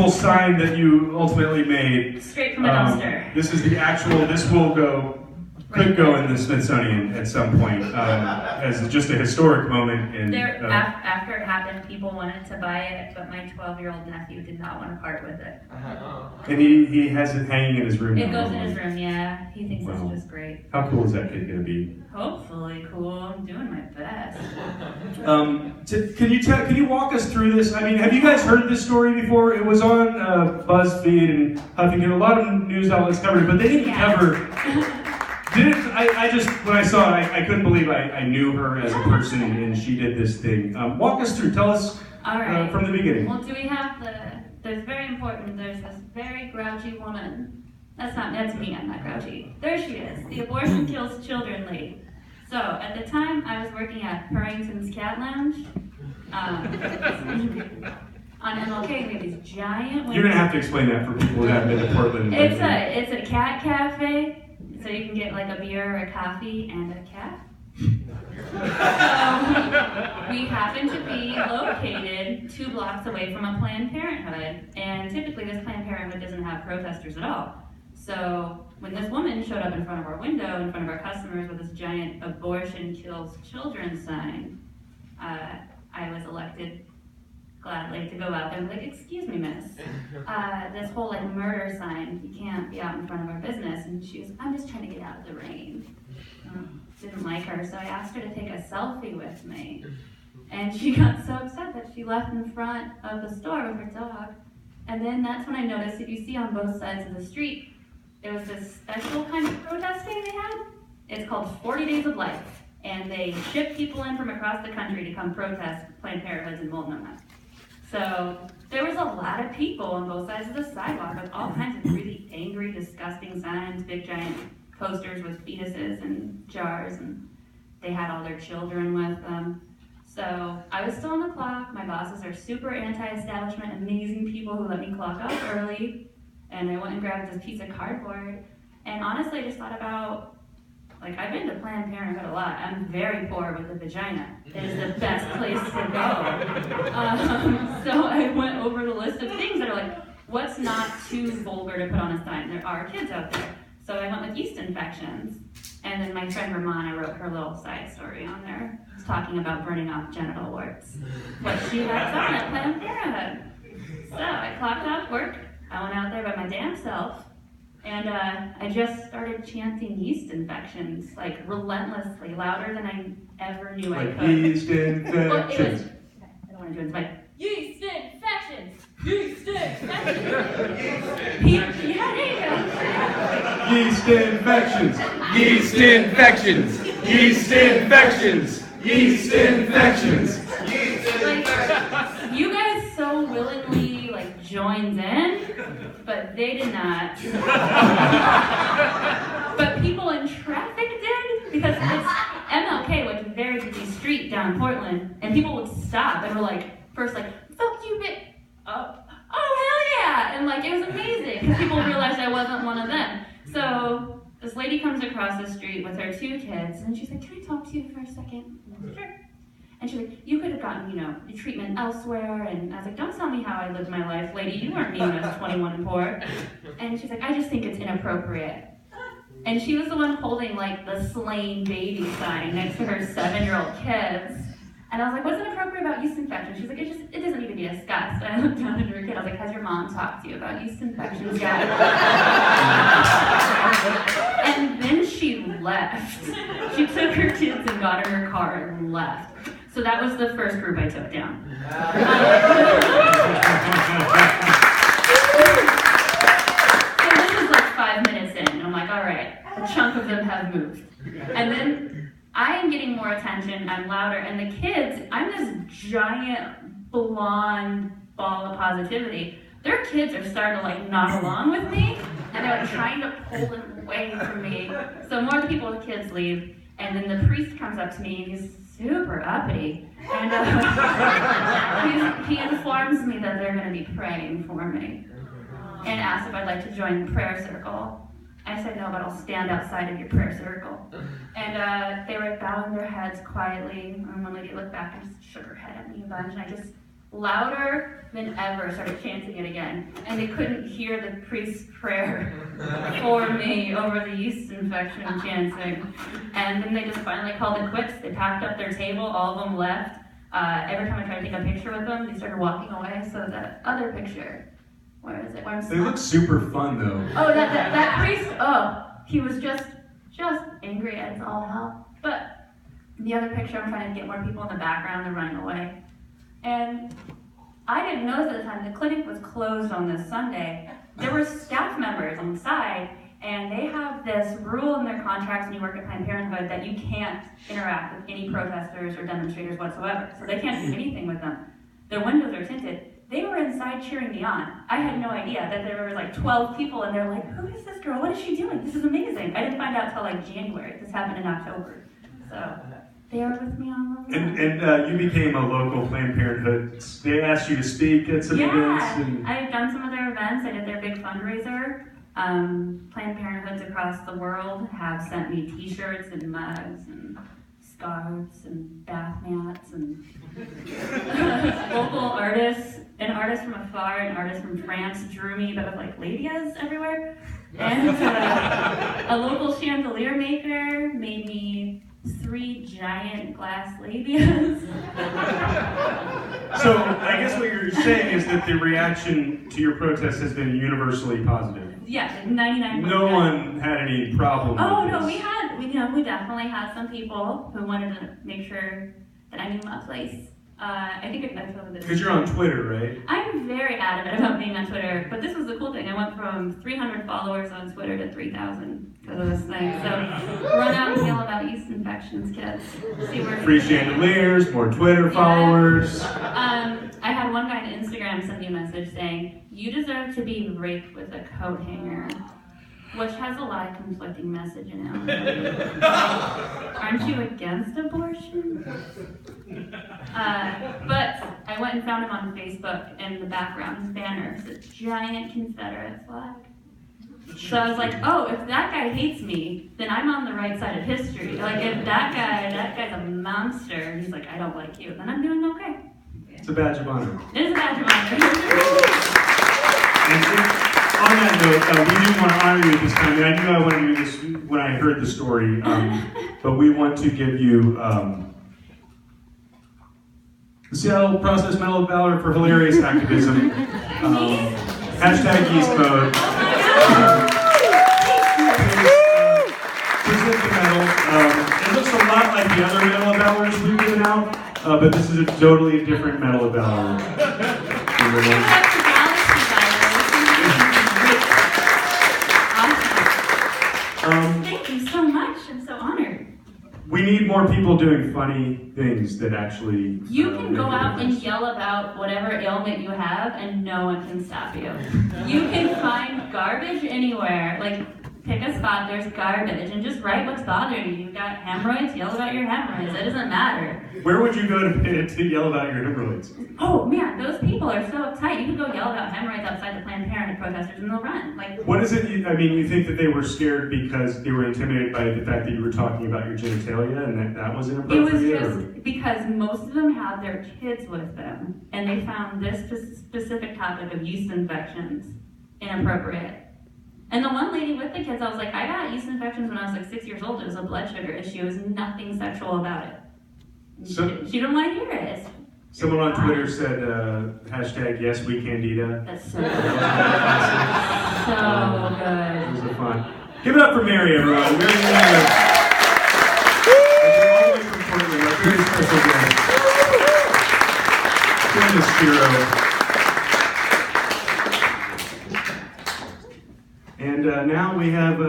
sign that you ultimately made. Straight from a dumpster. This is the actual, this will go, could go in the Smithsonian at some point as just a historic moment. After it happened, people wanted to buy it, but my 12-year-old nephew did not want to part with it. And he has it hanging in his room. It goes in his room, yeah. He thinks it's just great. How cool is that kid going to be? Hopefully cool. I'm doing my best. Can you walk us through this? I mean, have you guys heard this story before? It was on BuzzFeed and Huffington. A lot of news outlets covered it, but they didn't cover. I just, when I saw it, I couldn't believe I knew her as a person and she did this thing. Walk us through. Tell us from the beginning. Well, do we have there's very important, there's this very grouchy woman. That's me, I'm not grouchy. There she is, the abortion kills children lady. So, at the time, I was working at Purrington's Cat Lounge. On MLK, we have these giant windows. You're going to have to explain that for people who haven't been to Portland. It's a cat cafe. So you can get like a beer or a coffee and a cat. So we happen to be located 2 blocks away from a Planned Parenthood, and typically this Planned Parenthood doesn't have protesters at all. So when this woman showed up in front of our window, in front of our customers with this giant abortion kills children sign, I was elected gladly to go out there and be like, excuse me, miss, this whole like murder sign, you can't be out in front of our business. And she was, I'm just trying to get out of the rain. Didn't like her, so I asked her to take a selfie with me. And she got so upset that she left in front of the store with her dog. And then that's when I noticed, if you see on both sides of the street, there was this special kind of protesting they had. It's called 40 Days of Life. And they ship people in from across the country to come protest Planned Parenthoods in Multnomah. So there was a lot of people on both sides of the sidewalk with all kinds of really angry, disgusting signs, big giant posters with fetuses and jars, and they had all their children with them. So I was still on the clock. My bosses are super anti-establishment, amazing people who let me clock up early. And I went and grabbed this piece of cardboard. And honestly, I just thought about, like, I've been to Planned Parenthood a lot. I'm very poor with a vagina. It is the best place to go. So I went over the list of things that are like, what's not too vulgar to put on a sign? There are kids out there. So I went with yeast infections. And then my friend Ramona wrote her little side story on there, talking about burning off genital warts. What she has on at Planned Parenthood. So I clocked off work. I went out there by my damn self. And I just started chanting yeast infections, like relentlessly, louder than I ever knew I could. Yeast infections. I don't want to do it. It's like, yeast infections! Yeast infections! Yeah, there you go. Yeast infections. Yeast infections. Yeast infections. Yeast infections. Like, you guys so willingly joined in, but they did not. But people in traffic did, because it's MLK, which is a very busy street down in Portland, and people would stop and were like, first like, fuck you, bitch. Oh hell yeah! And like, it was amazing, because people realized I wasn't one of them. So this lady comes across the street with her 2 kids, and she's like, can I talk to you for a second? Sure. And she's like, you could have gotten, your treatment elsewhere. And I was like, don't tell me how I lived my life, lady. You weren't me when I was 21 and poor. And she's like, I just think it's inappropriate. And she was the one holding like the slain baby sign next to her 7-year-old kids. And I was like, what's inappropriate about yeast infection? She's like, it doesn't need to be discussed. And I looked down at her kid. I was like, has your mom talked to you about yeast infections yet? And then she left. She took her kids and got in her car and left. So that was the first group I took down. So this is like 5 minutes in, and I'm like, all right, a chunk of them have moved. And then I am getting more attention, I'm louder, and the kids, I'm this giant blonde ball of positivity. Their kids are starting to nod along with me, and they're trying to pull them away from me. So more of the people with kids leave, and then the priest comes up to me, and he's super uppity, and he informs me that they're going to be praying for me, and asks if I'd like to join the prayer circle. I said no, but I'll stand outside of your prayer circle. And they were bowing their heads quietly, and one lady looked back and just shook her head at me a bunch, and I just louder than ever, started chanting it again. And they couldn't hear the priest's prayer for me over the yeast infection chanting. And then they just finally called it quits. They packed up their table, all of them left. Every time I tried to take a picture with them, they started walking away. So that other picture, where is it? Where They look super fun though. Oh, that priest, he was just angry as all hell. But the other picture, I'm trying to get more people in the background, they're running away. And I didn't notice at the time, the clinic was closed on this Sunday. There were staff members inside, and they have this rule in their contracts when you work at Planned Parenthood that you can't interact with any protesters or demonstrators whatsoever. So they can't do anything with them. Their windows are tinted. They were inside cheering me on. I had no idea that there were like 12 people, and they're like, who is this girl? What is she doing? This is amazing. I didn't find out till like January. This happened in October. So they are with me all over. And you became a local Planned Parenthood. They asked you to speak at some events. And I've done some of their events. I did their big fundraiser. Planned Parenthoods across the world have sent me t-shirts and mugs and scarves and bath mats and local artists, an artist from afar, an artist from France drew me, but with like labias everywhere. And a local chandelier maker made me 3 giant glass labias. so I guess what you're saying is that the reaction to your protest has been universally positive. Yeah, 99%. No one had any problem Oh with no, this. we definitely had some people who wanted to make sure that I knew my place. I think I've told this. Because you're on Twitter, right? I'm very adamant about being on Twitter, but this was the cool thing. I went from 300 followers on Twitter to 3,000 because of this thing. So run out and yell about yeast infections, kids. See where Free chandeliers, more Twitter followers. I had one guy on Instagram send me a message saying, "You deserve to be raped with a coat hanger," which has a lot of conflicting messaging in it. Aren't you against abortion? But I went and found him on Facebook, and the background, his banner, is a giant Confederate flag. So I was like, oh, if that guy hates me, then I'm on the right side of history. Like, if that guy's a monster, and he's like, I don't like you, then I'm doing okay. It's a badge of honor. It is a badge of honor. And on that note, we do want to honor you at this time. And I knew I wanted to do this when I heard the story, but we want to give you the Seattle Process Medal of Valor for hilarious activism. Hashtag Yeast Mode. Present the medal. It looks a lot like the other Medal of Valors we've given out, but this is a totally different Medal of Valor. Thank you so much. I'm so honored. We need more people doing funny things that actually. You can go make a out and difference. yell about whatever ailment you have, and no one can stop you. You can find garbage anywhere. Like, pick a spot, there's garbage, and just write what's bothering you. You've got hemorrhoids, yell about your hemorrhoids. It doesn't matter. Where would you go to yell about your hemorrhoids? Oh man, those people are so uptight. You can go yell about hemorrhoids outside the Planned Parenthood protesters, and they'll run. Like, What is it? You think that they were scared because they were intimidated by the fact that you were talking about your genitalia and that was it inappropriate? was or- just because most of them had their kids with them, and they found this specific topic of yeast infections inappropriate. And the one lady with the kids, I was like, I got yeast infections when I was like 6 years old. It was a blood sugar issue. It was nothing sexual about it. She didn't want to hear it. Someone on Twitter said, hashtag yes we Candida. That's so good. So It good. was a fun. Give it up for Mary, everyone. Mary, all the way from Portland, our very special guest. Goodness, hero. And now we have